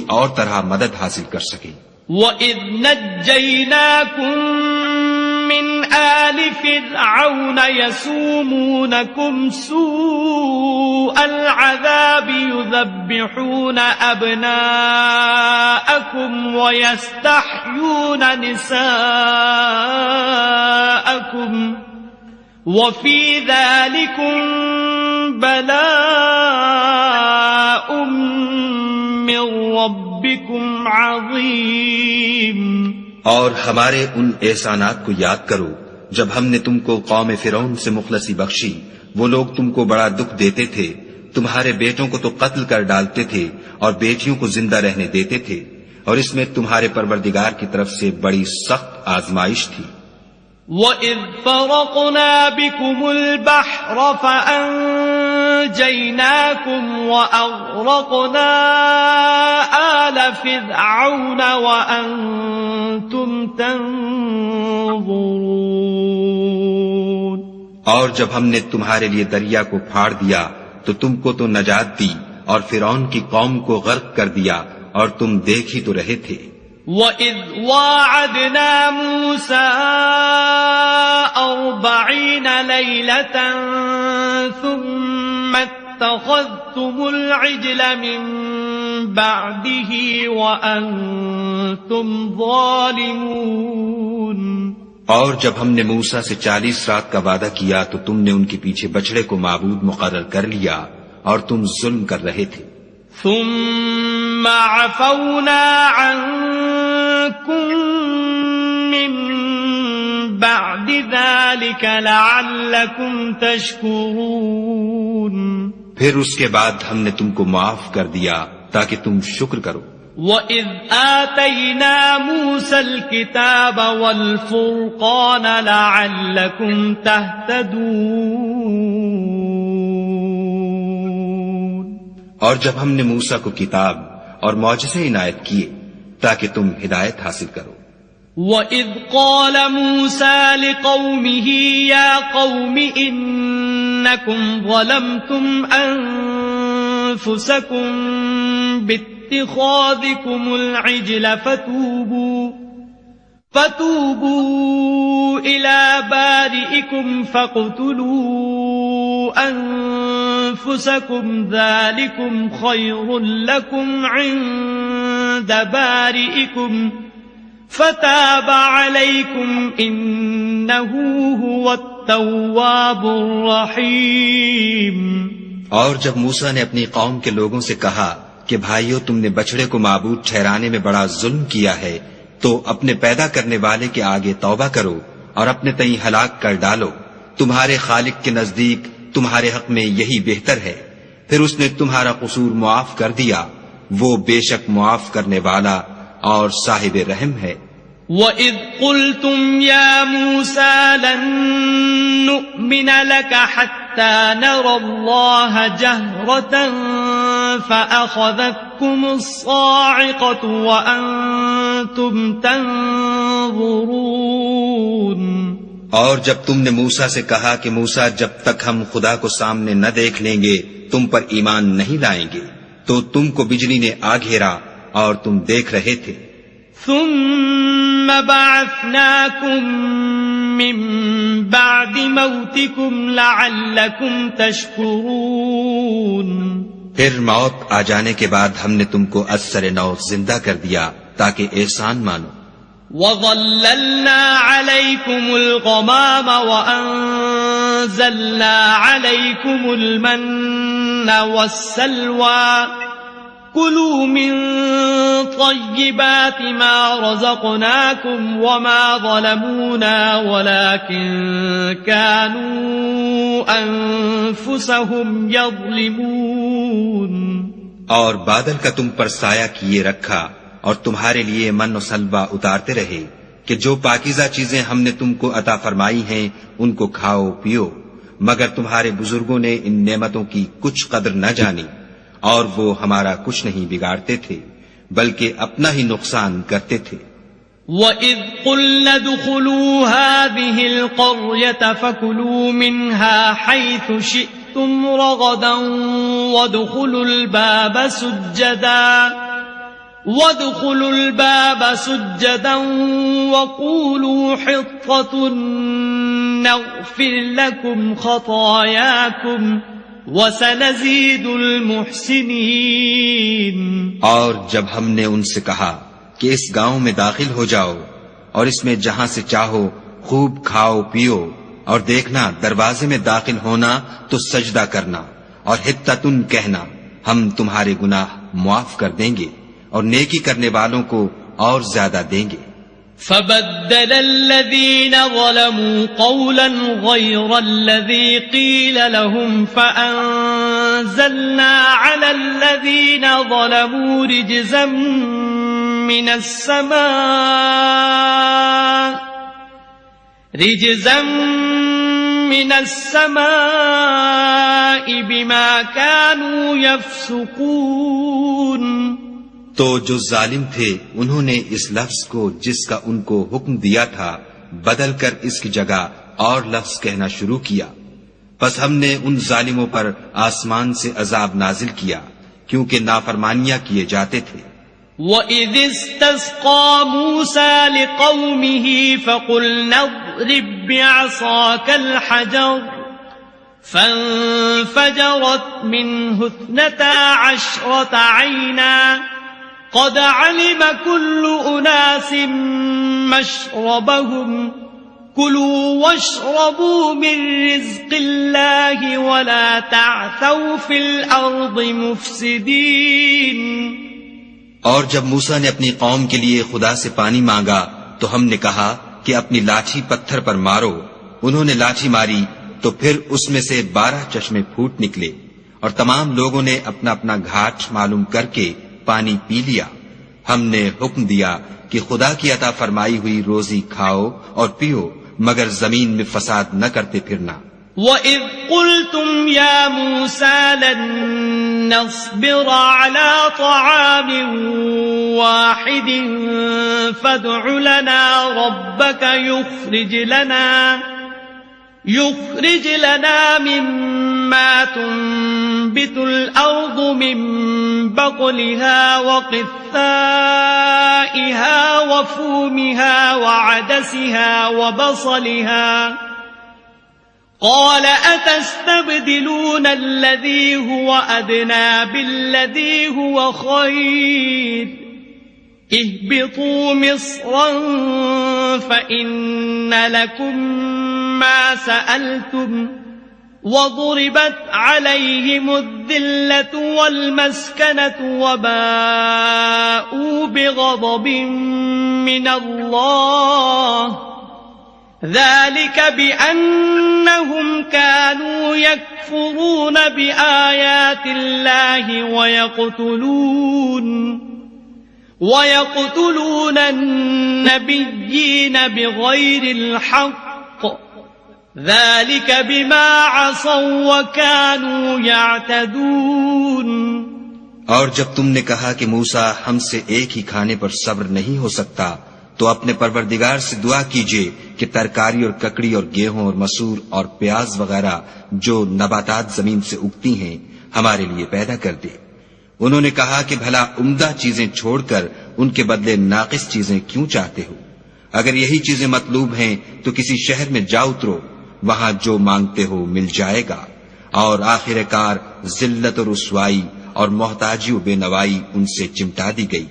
اور طرح مدد حاصل کر سکیں۔ وَإِذْ نَجَّيْنَاكُمْ مِنْ آلِ فِرْعَوْنَ يَسُومُونَكُمْ سُوءَ الْعَذَابِ يُذَبِّحُونَ أَبْنَاءَكُمْ وَيَسْتَحْيُونَ نِسَاءَكُمْ وَفِي ذَلِكُمْ بَلَاءٌ مِّن رَّبِّكُمْ عَظِيمٌ۔ اور ہمارے ان احسانات کو یاد کرو جب ہم نے تم کو قوم فرعون سے مخلصی بخشی۔ وہ لوگ تم کو بڑا دکھ دیتے تھے، تمہارے بیٹوں کو تو قتل کر ڈالتے تھے اور بیٹیوں کو زندہ رہنے دیتے تھے، اور اس میں تمہارے پروردگار کی طرف سے بڑی سخت آزمائش تھی۔ وَإِذْ فَرَقْنَا بِكُمُ الْبَحْرَ فَأَنْجَيْنَاكُمْ وَأَغْرَقْنَا آلَ فِرْعَوْنَ وَأَنْتُمْ تَنْظُرُونَ۔ اور جب ہم نے تمہارے لیے دریا کو پھاڑ دیا تو تم کو تو نجات دی، اور فرعون کی قوم کو غرق کر دیا، اور تم دیکھ ہی تو رہے تھے۔ وَإِذْ وَاعَدْنَا مُوسَىٰ 40 لَيْلَةً ثُمَّ اتَّخَذْتُمُ الْعِجْلَ مِن بَعْدِهِ وَأَنْتُمْ ظَالِمُونَ۔ اور جب ہم نے موسیٰ سے 40 رات کا وعدہ کیا تو تم نے ان کے پیچھے بچڑے کو معبود مقرر کر لیا، اور تم ظلم کر رہے تھے۔ ثم عفونا عنكم من بعد ذلك لعلكم تشكرون۔ پھر اس کے بعد ہم نے تم کو معاف کر دیا تاکہ تم شکر کرو۔ وَإِذْ آتَيْنَا مُوسَى الْكِتَابَ وَالْفُرْقَانَ لَعَلَّكُمْ تَهْتَدُونَ۔ اور جب ہم نے موسیٰ کو کتاب اور معجزے عنایت کیے تاکہ تم ہدایت حاصل کرو۔ وَإِذْ قَالَ مُوسَى لِقَوْمِهِ يَا قَوْمِ إِنَّكُمْ ظَلَمْتُمْ أَنفُسَكُمْ بِاتِّخَاذِكُمُ الْعِجْلَ فَتُوبُوا إِلَى بَارِئِكُمْ فَاقْتُلُوا أَنفُسَكُمْ ذَلِكُمْ خَيْرٌ لَكُمْ عِندَ بَارِئِكُمْ فَتَابَ عَلَيْكُمْ إِنَّهُ هُوَ التَّوَّابُ الرَّحِيمُ۔ اور جب موسیٰ نے اپنی قوم کے لوگوں سے کہا کہ بھائیو، تم نے بچڑے کو معبود ٹھہرانے میں بڑا ظلم کیا ہے، تو اپنے پیدا کرنے والے کے آگے توبہ کرو اور اپنے تئیں ہلاک کر ڈالو، تمہارے خالق کے نزدیک تمہارے حق میں یہی بہتر ہے۔ پھر اس نے تمہارا قصور معاف کر دیا، وہ بے شک معاف کرنے والا اور صاحب رحم ہے۔ وَإِذْ قُلْتُمْ يَا مُوسَى لَن نُّؤْمِنَ لَكَ حَتَّى نَرَى اللَّهَ جَهْرَةً فَأَخَذَتْكُمُ الصَّاعِقَةُ وَأَنْتُمْ تَنْظُرُونَ۔ اور جب تم نے موسیٰ سے کہا کہ موسیٰ، جب تک ہم خدا کو سامنے نہ دیکھ لیں گے تم پر ایمان نہیں لائیں گے، تو تم کو بجلی نے آ گھیرا اور تم دیکھ رہے تھے۔ ثم بعثناكم من بعد موتكم لعلكم تشكرون۔ پھر موت آ جانے کے بعد ہم نے تم کو اثر نو زندہ کر دیا تاکہ احسان مانو۔ وَظَلَّلْنَا عَلَيْكُمُ الْغَمَامَ وَأَنزَلْنَا عَلَيْكُمُ الْمَنَّ وَالسَّلْوَىٰ كُلُوا مِن طَيِّبَاتِ مَا رَزَقْنَاكُمْ وَمَا ظَلَمُونَا وَلَكِن كَانُوا أَنفُسَهُمْ يَظْلِمُونَ۔ اور بادل کا تم پر سایہ کیے رکھا اور تمہارے لیے من و سلوہ اتارتے رہے کہ جو پاکیزہ چیزیں ہم نے تم کو عطا فرمائی ہیں ان کو کھاؤ پیو، مگر تمہارے بزرگوں نے ان نعمتوں کی کچھ قدر نہ جانی، اور وہ ہمارا کچھ نہیں بگاڑتے تھے بلکہ اپنا ہی نقصان کرتے تھے۔ وَإِذْ قُلْنَا ادْخُلُوا هَٰذِهِ الْقَرْيَةَ فَكُلُوا مِنْهَا حَيْثُ شِئْتُمْ رَغَدًا وَادْخُلُوا الْبَابَ سُجَّدًا وَادْخُلُوا الْبَابَ سُجَّدًا وَقُولُوا حِطَّةٌ نَغْفِرْ لَكُمْ خَطَايَاكُمْ وَسَنَزِيدُ الْمُحْسِنِينَ۔ اور جب ہم نے ان سے کہا کہ اس گاؤں میں داخل ہو جاؤ اور اس میں جہاں سے چاہو خوب کھاؤ پیو، اور دیکھنا دروازے میں داخل ہونا تو سجدہ کرنا اور حتتن کہنا، ہم تمہارے گناہ معاف کر دیں گے اور نیکی کرنے والوں کو اور زیادہ دیں گے۔ فبدل الذين ظلموا قولا غير الذي قيل لهم فأنزلنا على الذين ظلموا رجزا من السماء بما كانوا يفسقون۔ تو جو ظالم تھے انہوں نے اس لفظ کو جس کا ان کو حکم دیا تھا بدل کر اس کی جگہ اور لفظ کہنا شروع کیا، پس ہم نے ان ظالموں پر آسمان سے عذاب نازل کیا کیونکہ نافرمانیاں کیے جاتے تھے۔ وَإِذِ اسْتَسْقَى مُوسَى لِقَوْمِهِ فَقُلْنَا اضْرِب بِّعَصَاكَ الْحَجَرَ فَانفَجَرَتْ مِنْهُ 12 عَيْنًا قَدْ عَلِمَ كُلُّ أُنَاسٍ مَّشْرَبَهُمْ كُلُوا وَاشْرَبُوا مِن رِّزْقِ اللَّهِ وَلَا تَعْثَوْا فِي الْأَرْضِ مُفْسِدِينَ۔ اور جب موسیٰ نے اپنی قوم کے لیے خدا سے پانی مانگا تو ہم نے کہا کہ اپنی لاٹھی پتھر پر مارو، انہوں نے لاٹھی ماری تو پھر اس میں سے 12 چشمے پھوٹ نکلے، اور تمام لوگوں نے اپنا اپنا گھاٹ معلوم کر کے پانی پی لیا۔ ہم نے حکم دیا کہ خدا کی عطا فرمائی ہوئی روزی کھاؤ اور پیو، مگر زمین میں فساد نہ کرتے پھرنا۔ وَإِذْ قُلْتُمْ يَا مُوسَى لَن نَّصْبِرَ عَلَىٰ طَعَامٍ وَاحِدٍ فَادْعُ لَنَا رَبَّكَ يُخْرِجْ لَنَا مِمَّا تُنبِتُ الْأَرْضُ مِن بَقْلِهَا وَقِثَّائِهَا وَفُومِهَا وَعَدَسِهَا وَبَصَلِهَا قَالَ أَتَسْتَبْدِلُونَ الَّذِي هُوَ أَدْنَىٰ بِالَّذِي هُوَ خَيْرٌ اهْبِطُوا مِصْرًا فَإِنَّ لَكُم مَّا سَأَلْتُمْ وَضُرِبَتْ عَلَيْهِمُ الذِّلَّةُ وَالْمَسْكَنَةُ وَبَاءُوا بِغَضَبٍ مِّنَ اللَّهِ ذَلِكَ بِأَنَّهُمْ كَانُوا يَكْفُرُونَ بِآيَاتِ اللَّهِ وَيَقْتُلُونَ النَّبِيِّينَ بِغَيْرِ الْحَقِّ ذَلِكَ بِمَا عَصَوْا وَكَانُوا يَعْتَدُونَ۔ اور جب تم نے کہا کہ موسیٰ ہم سے ایک ہی کھانے پر صبر نہیں ہو سکتا تو اپنے پروردگار سے دعا کیجئے کہ ترکاری اور ککڑی اور گیہوں اور مسور اور پیاز وغیرہ جو نباتات زمین سے اگتی ہیں ہمارے لیے پیدا کر دے۔ انہوں نے کہا کہ بھلا عمدہ چیزیں چھوڑ کر ان کے بدلے ناقص چیزیں کیوں چاہتے ہو؟ اگر یہی چیزیں مطلوب ہیں تو کسی شہر میں جا اترو، وہاں جو مانگتے ہو مل جائے گا، اور آخر کار ذلت اور رسوائی اور محتاجی و بے نوائی ان سے چمٹا دی گئی۔